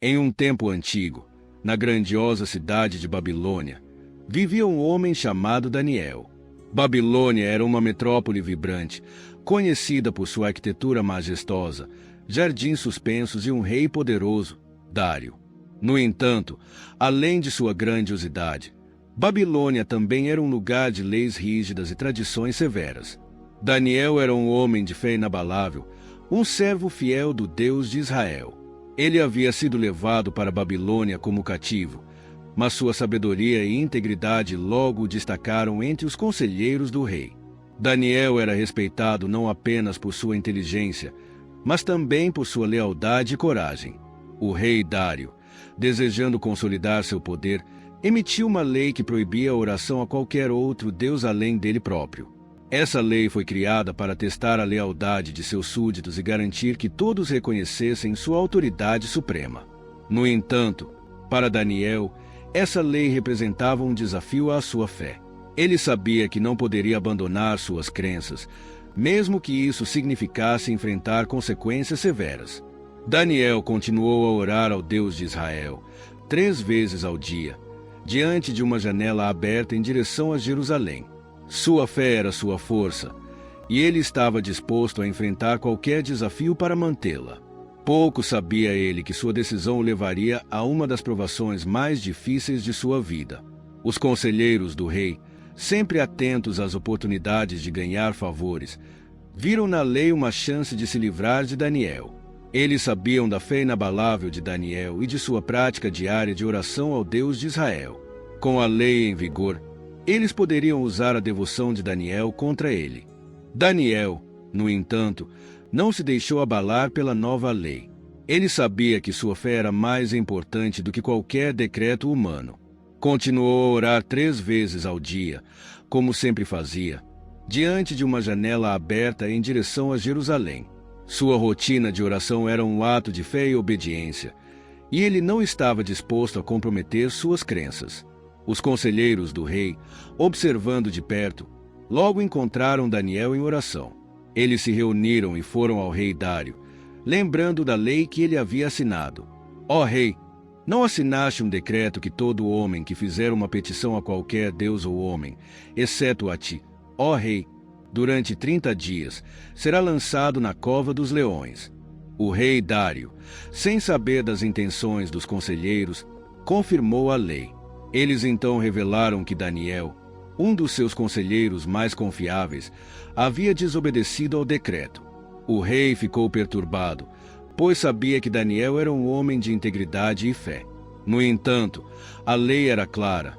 Em um tempo antigo, na grandiosa cidade de Babilônia, vivia um homem chamado Daniel. Babilônia era uma metrópole vibrante, conhecida por sua arquitetura majestosa, jardins suspensos e um rei poderoso, Dário. No entanto, além de sua grandiosidade, Babilônia também era um lugar de leis rígidas e tradições severas. Daniel era um homem de fé inabalável, um servo fiel do Deus de Israel. Ele havia sido levado para Babilônia como cativo, mas sua sabedoria e integridade logo o destacaram entre os conselheiros do rei. Daniel era respeitado não apenas por sua inteligência, mas também por sua lealdade e coragem. O rei Dário, desejando consolidar seu poder, emitiu uma lei que proibia a oração a qualquer outro deus além dele próprio. Essa lei foi criada para testar a lealdade de seus súditos e garantir que todos reconhecessem sua autoridade suprema. No entanto, para Daniel, essa lei representava um desafio à sua fé. Ele sabia que não poderia abandonar suas crenças, mesmo que isso significasse enfrentar consequências severas. Daniel continuou a orar ao Deus de Israel, 3 vezes ao dia, diante de uma janela aberta em direção a Jerusalém. Sua fé era sua força, e ele estava disposto a enfrentar qualquer desafio para mantê-la. Pouco sabia ele que sua decisão o levaria a uma das provações mais difíceis de sua vida. Os conselheiros do rei, sempre atentos às oportunidades de ganhar favores, viram na lei uma chance de se livrar de Daniel. Eles sabiam da fé inabalável de Daniel e de sua prática diária de oração ao Deus de Israel. Com a lei em vigor, eles poderiam usar a devoção de Daniel contra ele. Daniel, no entanto, não se deixou abalar pela nova lei. Ele sabia que sua fé era mais importante do que qualquer decreto humano. Continuou a orar 3 vezes ao dia, como sempre fazia, diante de uma janela aberta em direção a Jerusalém. Sua rotina de oração era um ato de fé e obediência, e ele não estava disposto a comprometer suas crenças. Os conselheiros do rei, observando de perto, logo encontraram Daniel em oração. Eles se reuniram e foram ao rei Dário, lembrando da lei que ele havia assinado. Ó rei, não assinaste um decreto que todo homem que fizer uma petição a qualquer deus ou homem, exceto a ti, ó rei, durante 30 dias, será lançado na cova dos leões? O rei Dário, sem saber das intenções dos conselheiros, confirmou a lei. Eles então revelaram que Daniel, um dos seus conselheiros mais confiáveis, havia desobedecido ao decreto. O rei ficou perturbado, pois sabia que Daniel era um homem de integridade e fé. No entanto, a lei era clara,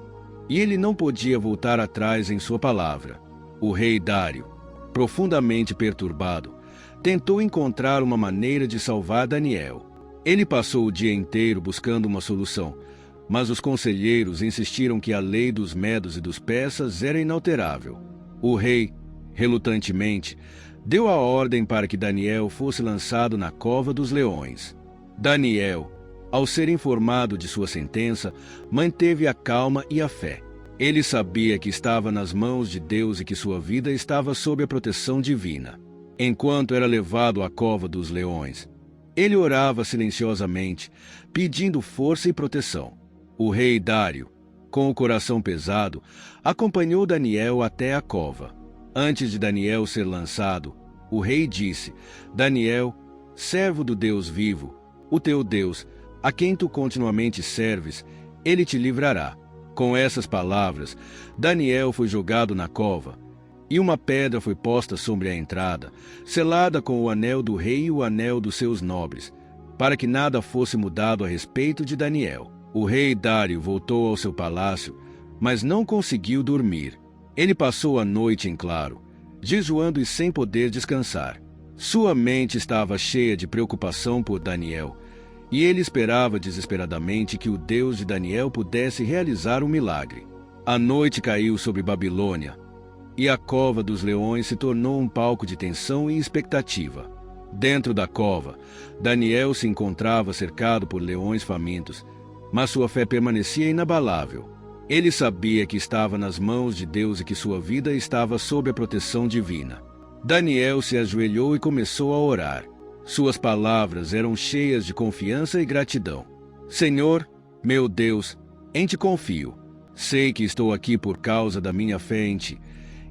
e ele não podia voltar atrás em sua palavra. O rei Dário, profundamente perturbado, tentou encontrar uma maneira de salvar Daniel. Ele passou o dia inteiro buscando uma solução, mas os conselheiros insistiram que a lei dos medos e dos persas era inalterável. O rei, relutantemente, deu a ordem para que Daniel fosse lançado na cova dos leões. Daniel, ao ser informado de sua sentença, manteve a calma e a fé. Ele sabia que estava nas mãos de Deus e que sua vida estava sob a proteção divina. Enquanto era levado à cova dos leões, ele orava silenciosamente, pedindo força e proteção. O rei Dário, com o coração pesado, acompanhou Daniel até a cova. Antes de Daniel ser lançado, o rei disse: Daniel, servo do Deus vivo, o teu Deus, a quem tu continuamente serves, ele te livrará. Com essas palavras, Daniel foi jogado na cova, e uma pedra foi posta sobre a entrada, selada com o anel do rei e o anel dos seus nobres, para que nada fosse mudado a respeito de Daniel. O rei Dário voltou ao seu palácio, mas não conseguiu dormir. Ele passou a noite em claro, jejuando e sem poder descansar. Sua mente estava cheia de preocupação por Daniel, e ele esperava desesperadamente que o Deus de Daniel pudesse realizar um milagre. A noite caiu sobre Babilônia, e a cova dos leões se tornou um palco de tensão e expectativa. Dentro da cova, Daniel se encontrava cercado por leões famintos, mas sua fé permanecia inabalável. Ele sabia que estava nas mãos de Deus e que sua vida estava sob a proteção divina. Daniel se ajoelhou e começou a orar. Suas palavras eram cheias de confiança e gratidão. Senhor, meu Deus, em ti confio. Sei que estou aqui por causa da minha fé em ti,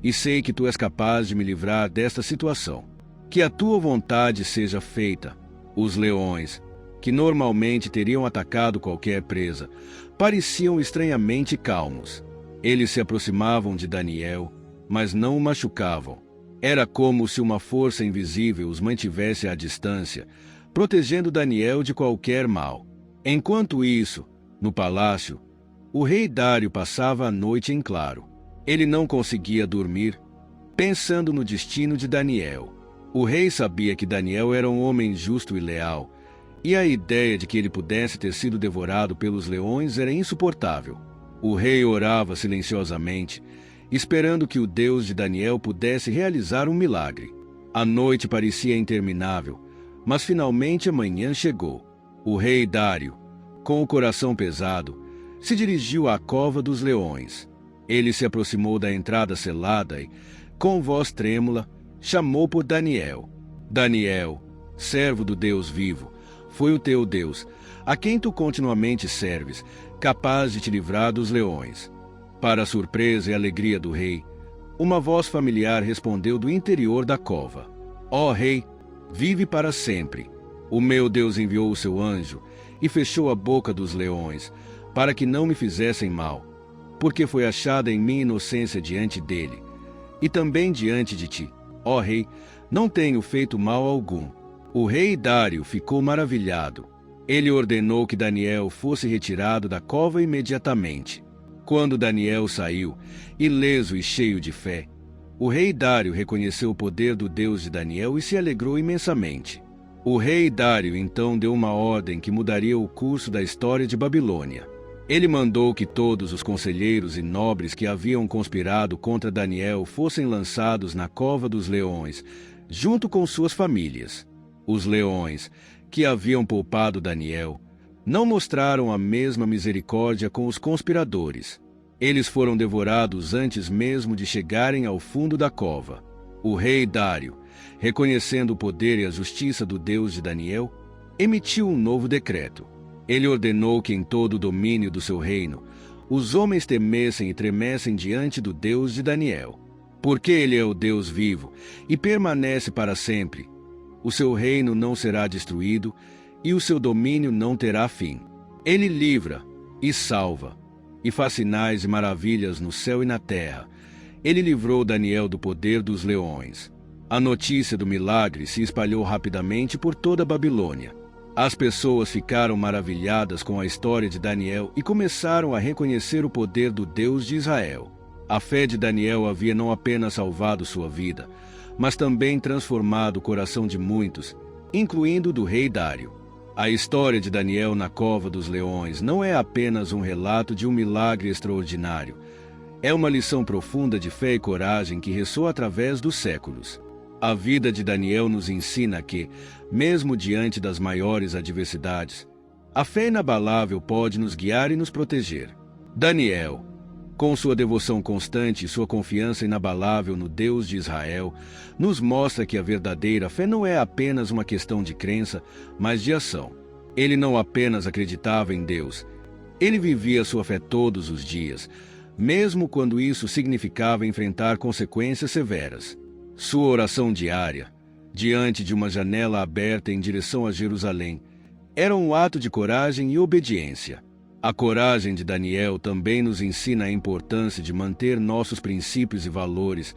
e sei que tu és capaz de me livrar desta situação. Que a tua vontade seja feita. Os leões, que normalmente teriam atacado qualquer presa, pareciam estranhamente calmos. Eles se aproximavam de Daniel, mas não o machucavam. Era como se uma força invisível os mantivesse à distância, protegendo Daniel de qualquer mal. Enquanto isso, no palácio, o rei Dário passava a noite em claro. Ele não conseguia dormir, pensando no destino de Daniel. O rei sabia que Daniel era um homem justo e leal, e a ideia de que ele pudesse ter sido devorado pelos leões era insuportável. O rei orava silenciosamente, esperando que o Deus de Daniel pudesse realizar um milagre. A noite parecia interminável, mas finalmente a manhã chegou. O rei Dário, com o coração pesado, se dirigiu à cova dos leões. Ele se aproximou da entrada selada e, com voz trêmula, chamou por Daniel. Daniel, servo do Deus vivo, foi o teu Deus, a quem tu continuamente serves, capaz de te livrar dos leões. Para a surpresa e alegria do rei, uma voz familiar respondeu do interior da cova: Ó rei, vive para sempre. O meu Deus enviou o seu anjo e fechou a boca dos leões, para que não me fizessem mal, porque foi achada em mim inocência diante dele, e também diante de ti. Ó rei, não tenho feito mal algum. O rei Dário ficou maravilhado. Ele ordenou que Daniel fosse retirado da cova imediatamente. Quando Daniel saiu, ileso e cheio de fé, o rei Dário reconheceu o poder do Deus de Daniel e se alegrou imensamente. O rei Dário então deu uma ordem que mudaria o curso da história de Babilônia. Ele mandou que todos os conselheiros e nobres que haviam conspirado contra Daniel fossem lançados na cova dos leões, junto com suas famílias. Os leões, que haviam poupado Daniel, não mostraram a mesma misericórdia com os conspiradores. Eles foram devorados antes mesmo de chegarem ao fundo da cova. O rei Dário, reconhecendo o poder e a justiça do Deus de Daniel, emitiu um novo decreto. Ele ordenou que em todo o domínio do seu reino, os homens temessem e tremessem diante do Deus de Daniel. Porque ele é o Deus vivo e permanece para sempre, o seu reino não será destruído e o seu domínio não terá fim. Ele livra e salva, e faz sinais e maravilhas no céu e na terra. Ele livrou Daniel do poder dos leões. A notícia do milagre se espalhou rapidamente por toda a Babilônia. As pessoas ficaram maravilhadas com a história de Daniel e começaram a reconhecer o poder do Deus de Israel. A fé de Daniel havia não apenas salvado sua vida, mas também transformado o coração de muitos, incluindo o do rei Dário. A história de Daniel na cova dos leões não é apenas um relato de um milagre extraordinário. É uma lição profunda de fé e coragem que ressoa através dos séculos. A vida de Daniel nos ensina que, mesmo diante das maiores adversidades, a fé inabalável pode nos guiar e nos proteger. Daniel, com sua devoção constante e sua confiança inabalável no Deus de Israel, nos mostra que a verdadeira fé não é apenas uma questão de crença, mas de ação. Ele não apenas acreditava em Deus, ele vivia sua fé todos os dias, mesmo quando isso significava enfrentar consequências severas. Sua oração diária, diante de uma janela aberta em direção a Jerusalém, era um ato de coragem e obediência. A coragem de Daniel também nos ensina a importância de manter nossos princípios e valores,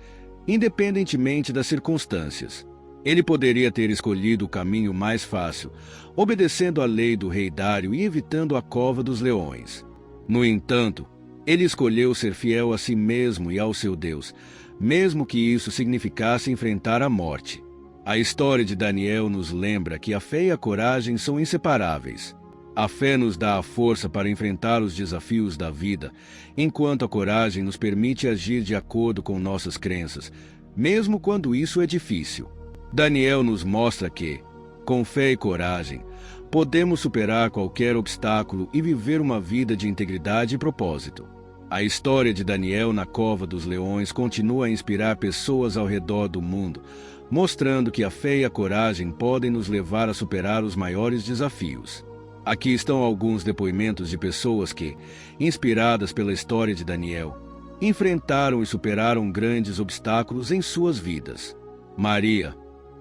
independentemente das circunstâncias. Ele poderia ter escolhido o caminho mais fácil, obedecendo à lei do rei Dário e evitando a cova dos leões. No entanto, ele escolheu ser fiel a si mesmo e ao seu Deus, mesmo que isso significasse enfrentar a morte. A história de Daniel nos lembra que a fé e a coragem são inseparáveis. A fé nos dá a força para enfrentar os desafios da vida, enquanto a coragem nos permite agir de acordo com nossas crenças, mesmo quando isso é difícil. Daniel nos mostra que, com fé e coragem, podemos superar qualquer obstáculo e viver uma vida de integridade e propósito. A história de Daniel na cova dos leões continua a inspirar pessoas ao redor do mundo, mostrando que a fé e a coragem podem nos levar a superar os maiores desafios. Aqui estão alguns depoimentos de pessoas que, inspiradas pela história de Daniel, enfrentaram e superaram grandes obstáculos em suas vidas. Maria,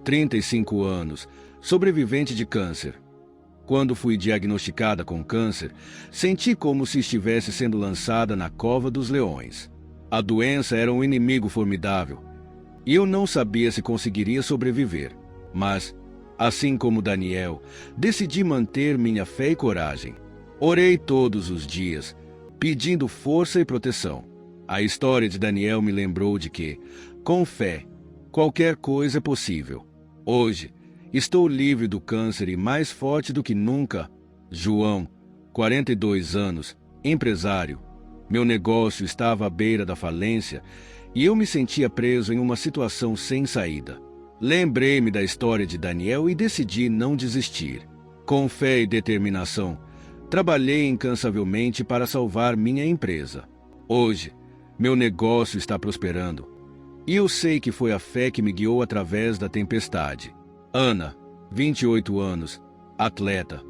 35 anos, sobrevivente de câncer. Quando fui diagnosticada com câncer, senti como se estivesse sendo lançada na cova dos leões. A doença era um inimigo formidável, e eu não sabia se conseguiria sobreviver. Mas, assim como Daniel, decidi manter minha fé e coragem. Orei todos os dias, pedindo força e proteção. A história de Daniel me lembrou de que, com fé, qualquer coisa é possível. Hoje, estou livre do câncer e mais forte do que nunca. João, 42 anos, empresário. Meu negócio estava à beira da falência e eu me sentia preso em uma situação sem saída. Lembrei-me da história de Daniel e decidi não desistir. Com fé e determinação, trabalhei incansavelmente para salvar minha empresa. Hoje, meu negócio está prosperando. E eu sei que foi a fé que me guiou através da tempestade. Ana, 28 anos, atleta.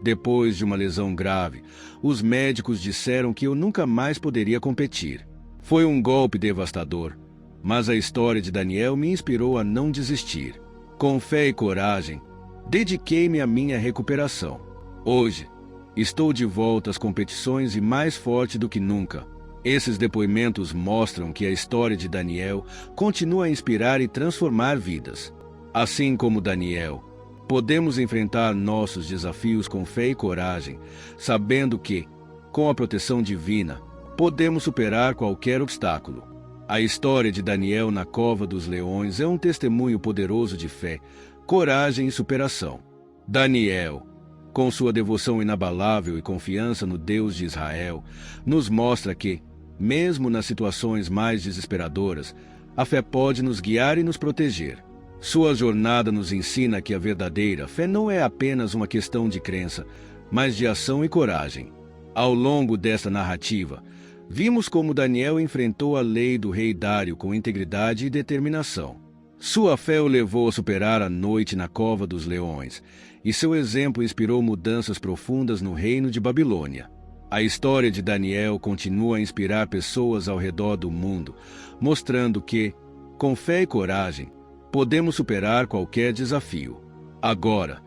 Depois de uma lesão grave, os médicos disseram que eu nunca mais poderia competir. Foi um golpe devastador, mas a história de Daniel me inspirou a não desistir. Com fé e coragem, dediquei-me à minha recuperação. Hoje, estou de volta às competições e mais forte do que nunca. Esses depoimentos mostram que a história de Daniel continua a inspirar e transformar vidas. Assim como Daniel, podemos enfrentar nossos desafios com fé e coragem, sabendo que, com a proteção divina, podemos superar qualquer obstáculo. A história de Daniel na cova dos leões é um testemunho poderoso de fé, coragem e superação. Daniel, com sua devoção inabalável e confiança no Deus de Israel, nos mostra que, mesmo nas situações mais desesperadoras, a fé pode nos guiar e nos proteger. Sua jornada nos ensina que a verdadeira fé não é apenas uma questão de crença, mas de ação e coragem. Ao longo desta narrativa, vimos como Daniel enfrentou a lei do rei Dário com integridade e determinação. Sua fé o levou a superar a noite na cova dos leões, e seu exemplo inspirou mudanças profundas no reino de Babilônia. A história de Daniel continua a inspirar pessoas ao redor do mundo, mostrando que, com fé e coragem, podemos superar qualquer desafio. Agora,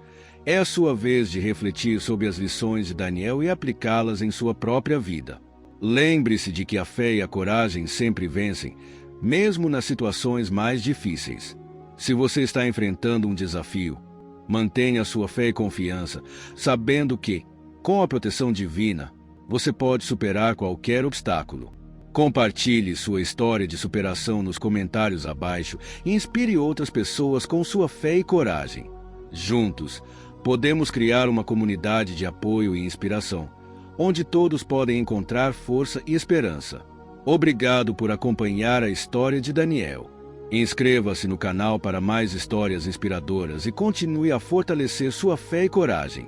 é a sua vez de refletir sobre as lições de Daniel e aplicá-las em sua própria vida. Lembre-se de que a fé e a coragem sempre vencem, mesmo nas situações mais difíceis. Se você está enfrentando um desafio, mantenha sua fé e confiança, sabendo que, com a proteção divina, você pode superar qualquer obstáculo. Compartilhe sua história de superação nos comentários abaixo e inspire outras pessoas com sua fé e coragem. Juntos, podemos criar uma comunidade de apoio e inspiração, onde todos podem encontrar força e esperança. Obrigado por acompanhar a história de Daniel. Inscreva-se no canal para mais histórias inspiradoras e continue a fortalecer sua fé e coragem.